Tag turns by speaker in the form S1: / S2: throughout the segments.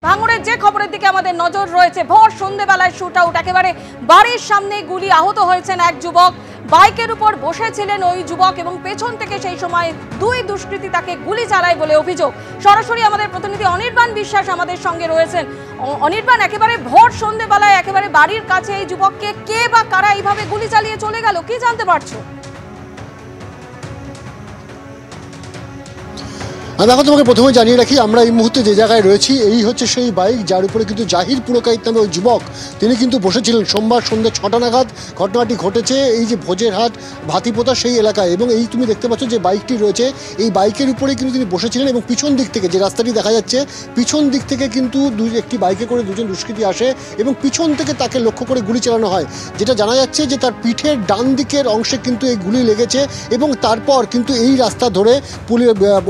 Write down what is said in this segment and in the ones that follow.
S1: ভাঙড়ের যে খবরের দিকে আমাদের নজর রয়েছে, ভোর সন্ধ্যেবেলায় শুট আউট, একেবারে বাড়ির সামনে গুলি, আহত হয়েছেন এক যুবক। বাইকের উপর বসেছিলেন ওই যুবক এবং পেছন থেকে সেই সময় দুই দুষ্কৃতী তাকে গুলি চালায় বলে অভিযোগ। সরাসরি আমাদের প্রতিনিধি অনির্বাণ বিশ্বাস আমাদের সঙ্গে রয়েছেন। অনির্বাণ, একেবারে ভোর সন্ধ্যেবেলায় একেবারে বাড়ির কাছে এই যুবককে কে বা কারা এইভাবে গুলি চালিয়ে চলে গেল, কি জানতে পারছো?
S2: দেখো, তোমাকে প্রথমে জানিয়ে রাখি, আমরা এই মুহূর্তে যে জায়গায় রয়েছি এই হচ্ছে সেই বাইক যার উপরে কিন্তু জাহির পুরকাইত নামে ওই যুবক তিনি কিন্তু বসেছিলেন। সোমবার সন্ধ্যে 6টা নাগাদ ঘটনাটি ঘটেছে এই যে ভোজেরহাট ভাতিপোতা সেই এলাকায়, এবং এই তুমি দেখতে পাচ্ছ যে বাইকটি রয়েছে, এই বাইকের উপরেই কিন্তু তিনি বসেছিলেন এবং পিছন দিক থেকে যে রাস্তাটি দেখা যাচ্ছে পিছন দিক থেকে কিন্তু একটি বাইকে করে দুজন দুষ্কৃতী আসে এবং পিছন থেকে তাকে লক্ষ্য করে গুলি চালানো হয়। যেটা জানা যাচ্ছে যে তার পিঠের ডান দিকের অংশে কিন্তু এই গুলি লেগেছে এবং তারপর কিন্তু এই রাস্তা ধরে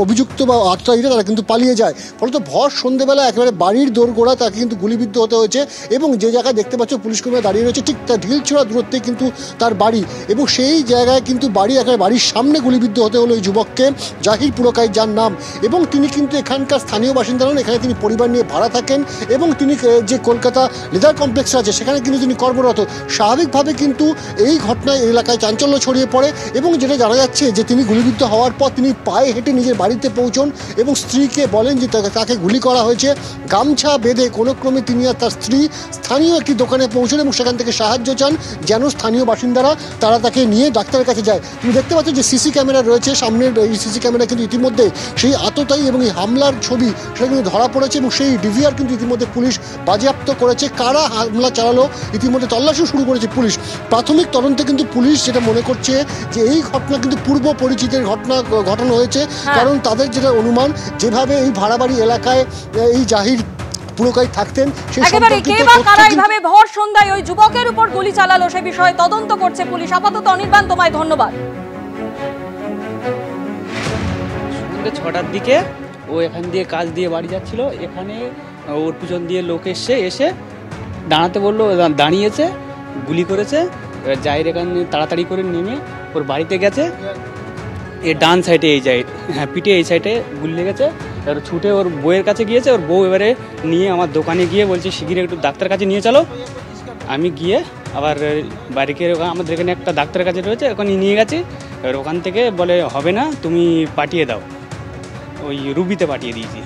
S2: অভিযুক্ত বা আততায়ীরা তারা কিন্তু পালিয়ে যায়। ফলত ভর সন্ধ্যেবেলা একেবারে বাড়ির দোরগোড়া তাকে কিন্তু গুলিবিদ্ধ হতে হয়েছে এবং যে জায়গায় দেখতে পাচ্ছ পুলিশ কর্মীরা দাঁড়িয়ে রয়েছে ঠিক তার ঢিলছোড়া দূরত্বে কিন্তু তার বাড়ি, এবং সেই জায়গায় কিন্তু একেবারে বাড়ির সামনে গুলিবিদ্ধ হতে হলো এই যুবককে, জাহির পুরকাইত যার নাম। এবং তিনি কিন্তু এখানকার স্থানীয় বাসিন্দা নন, এখানে তিনি পরিবার নিয়ে ভাড়া থাকেন এবং তিনি যে কলকাতা লেদার কমপ্লেক্স আছে সেখানে কিন্তু তিনি কর্মরত। স্বাভাবিকভাবে কিন্তু এই ঘটনায় এলাকায় চাঞ্চল্য ছড়িয়ে পড়ে এবং যেটা জানা যাচ্ছে যে তিনি গুলিবিদ্ধ হওয়ার পর তিনি পায়ে হেঁটে নিজের বাড়িতে পৌঁছন এবং স্ত্রীকে বলেন যে তাকে গুলি করা হয়েছে। গামছা বেঁধে কোনো ক্রমে তিনি আর তার স্ত্রী স্থানীয় একটি দোকানে পৌঁছন এবং সেখান থেকে সাহায্য চান যেন স্থানীয় বাসিন্দারা তারা তাকে নিয়ে ডাক্তারের কাছে যায়। তুমি দেখতে পাচ্ছ যে সিসি ক্যামেরা রয়েছে সামনের, এই সিসি ক্যামেরা কিন্তু ইতিমধ্যে সেই আততায়ী এবং এই হামলার ছবি সেটা কিন্তু ধরা পড়েছে এবং সেই ডিভিআর কিন্তু ইতিমধ্যে পুলিশ বাজেয়াপ্ত করেছে। কারা হামলা চালালো ইতিমধ্যে তল্লাশিও শুরু করেছে পুলিশ। প্রাথমিক তদন্তে কিন্তু পুলিশ যেটা মনে করছে যে এই ঘটনা কিন্তু পূর্ব পরিচিতের ঘটানো হয়েছে, কারণ তাদের যেটা অনুমান যেভাবে এই ভাড়াবাড়ি এলাকায় এই জাহির পুরকাইত থাকতেন
S1: এইভাবে ভর সন্ধ্যায় ওই যুবকের উপর গুলি চালালো সে বিষয়ে তদন্ত করছে পুলিশ। আপাতত অনির্বাণ, তোমায় ধন্যবাদ।
S3: সন্ধ্যে 6টার দিকে ও এখান দিয়ে কাজ দিয়ে বাড়ি যাচ্ছিল, এখানে ওর পিছন দিয়ে লোক এসে দাঁড়াতে বললো, দাঁড়িয়েছে, গুলি করেছে। এবার জাহির এখানে তাড়াতাড়ি করে নেমে ওর বাড়িতে গেছে, এর ডান সাইডে এই জায়গায়, হ্যাঁ পিঠে এই সাইডে গুলি লেগেছে। এবার ছুটে ওর বউয়ের কাছে গিয়েছে, ওর বউ এবারে নিয়ে আমার দোকানে গিয়ে বলছে শিগগিরই একটু ডাক্তার কাছে নিয়ে চলো। আমি গিয়ে আবার বাড়িকে আমাদের এখানে একটা ডাক্তারের কাছে রয়েছে, ওখানে নিয়ে গেছি। এবার ওখান থেকে বলে হবে না, তুমি পাঠিয়ে দাও, ওই রুবিতে পাঠিয়ে দিয়েছি।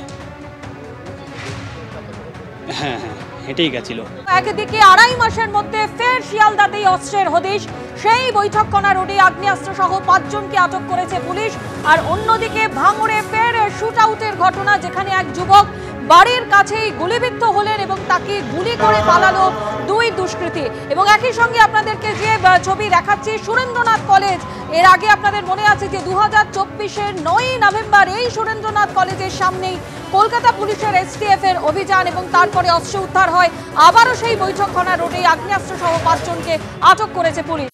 S3: হ্যাঁ হ্যাঁ হেঁটেই গেছিল।
S1: একদিকে 2.5 মাসের মধ্যে ফের শিয়ালদাতেই অস্ত্রের হদিশ, সেই বৈঠকখানা রোডে আগ্নেয়াস্ত্র সহ 5 জনকে আটক করেছে পুলিশ। আর অন্যদিকে ভাঙড়ে ফের শুট আউটের ঘটনা, যেখানে এক যুবক বাড়ির কাছেই গুলিবিদ্ধ হলেন এবং তাকে গুলি করে পালালো দুই দুষ্কৃতী। এবং একই সঙ্গে আপনাদেরকে যে ছবি দেখাচ্ছি সুরেন্দ্রনাথ কলেজ, এর আগে আপনাদের মনে আছে যে 2024-এর 9ই নভেম্বর এই সুরেন্দ্রনাথ কলেজের সামনেই কলকাতা পুলিশের STF এর অভিযান এবং তারপরে অস্ত্র উদ্ধার হয়। আবারও সেই বৈঠকখানা রোডে আগ্নেয়াস্ত্র সহ 5 জনকে আটক করেছে পুলিশ।